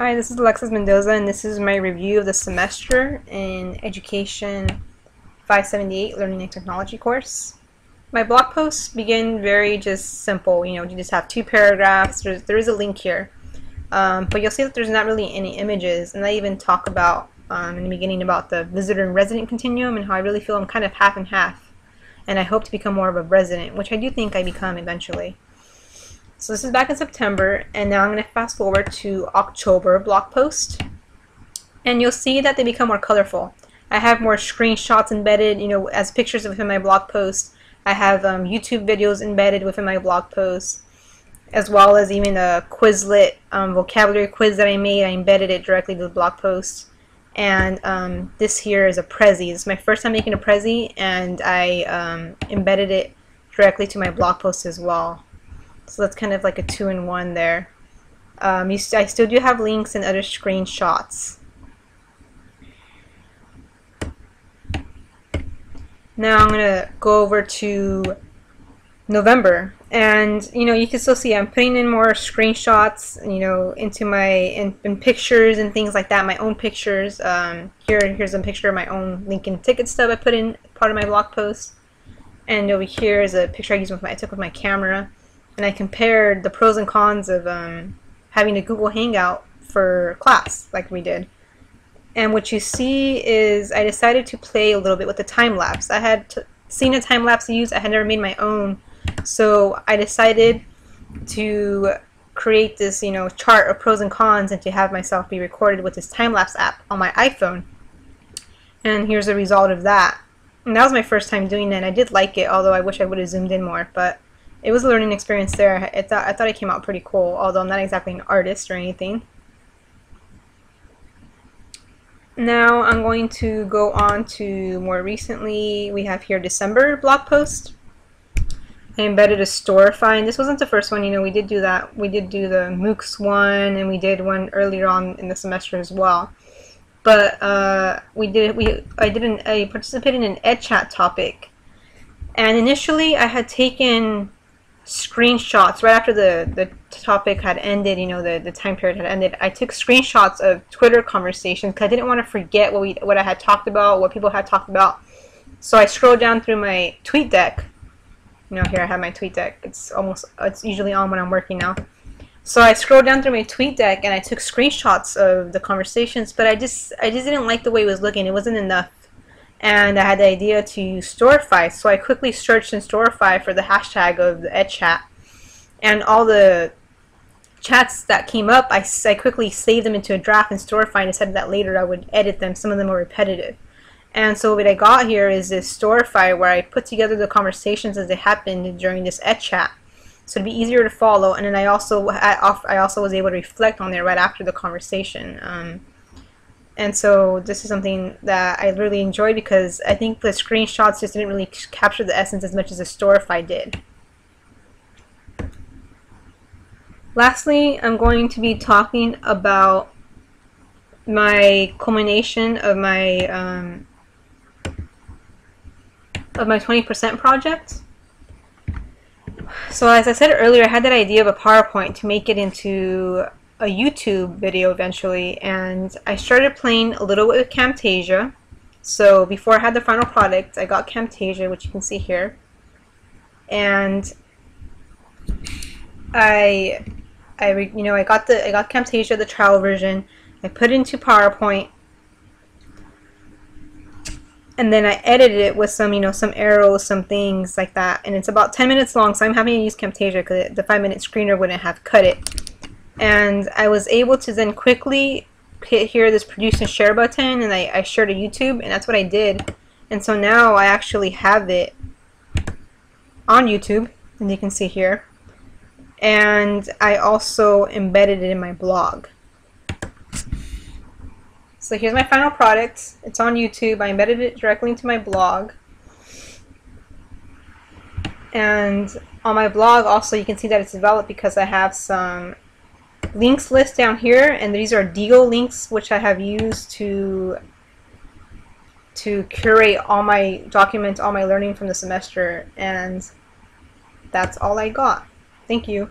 Hi, this is Alexis Mendoza, and this is my review of the semester in Education 578 Learning and Technology course. My blog posts begin very just simple. You just have two paragraphs. There is a link here, but you'll see that there's not really any images, and I even talk about in the beginning about the visitor and resident continuum and how I really feel I'm kind of half and half, and I hope to become more of a resident, which I do think I become eventually. So this is back in September, and now I'm going to fast forward to October blog post, and you'll see that they become more colorful. I have more screenshots embedded, as pictures within my blog post. I have YouTube videos embedded within my blog post, as well as even a Quizlet vocabulary quiz that I made. I embedded it directly to the blog post. And this here is a Prezi. This is my first time making a Prezi, and I embedded it directly to my blog post as well. So that's kind of like a two-in-one there. I still do have links and other screenshots. Now I'm going to go over to November, and you can still see I'm putting in more screenshots, into my in pictures and things like that, my own pictures. Here's a picture of my own Lincoln ticket stub I put in part of my blog post, and over here is a picture I took with my camera. And I compared the pros and cons of having a Google Hangout for class like we did. And what you see is I decided to play a little bit with the time-lapse. I had seen a time-lapse used. I had never made my own. So I decided to create this chart of pros and cons and to have myself be recorded with this time-lapse app on my iPhone. And here's the result of that. And that was my first time doing it, and I did like it, although I wish I would have zoomed in more. But it was a learning experience there. I thought it came out pretty cool, although I'm not exactly an artist or anything. Now I'm going to go on to more recently. We have here December blog post. I embedded a store find. This wasn't the first one, we did do that. We did do the MOOCs one, and we did one earlier on in the semester as well. But I participated in an EdChat topic, and initially I had taken screenshots right after the topic had ended, the time period had ended. I took screenshots of Twitter conversations because I didn't want to forget what I had talked about, what people had talked about. So I scrolled down through my tweet deck. Here I have my tweet deck. It's usually on when I'm working now. So I scrolled down through my tweet deck and I took screenshots of the conversations, but I just didn't like the way it was looking. It wasn't enough. And I had the idea to use Storify, so I quickly searched in Storify for the hashtag of the EdChat, and all the chats that came up, I quickly saved them into a draft in Storify and decided that later I would edit them. Some of them were repetitive. And so what I got here is this Storify where I put together the conversations as they happened during this EdChat, so it'd be easier to follow. And then I also was able to reflect on there right after the conversation. And so this is something that I really enjoyed because I think the screenshots just didn't really capture the essence as much as the Storify did. Lastly, I'm going to be talking about my culmination of my 20% project. So as I said earlier, I had that idea of a PowerPoint to make it into a YouTube video eventually, and I started playing a little bit with Camtasia. So before I had the final product, I got Camtasia, which you can see here, and I got Camtasia, the trial version. I put it into PowerPoint, and then I edited it with some some arrows, some things like that, and it's about 10 minutes long. So I'm having to use Camtasia because the 5-minute screener wouldn't have cut it. And I was able to then quickly hit here this produce and share button, and I shared to YouTube, and that's what I did. And so now I actually have it on YouTube, and you can see here. And I also embedded it in my blog. So here's my final product. It's on YouTube. I embedded it directly into my blog. And on my blog also you can see that it's developed because I have some links list down here, and these are Deagle links which I have used to curate all my documents, all my learning from the semester, and that's all I got. Thank you.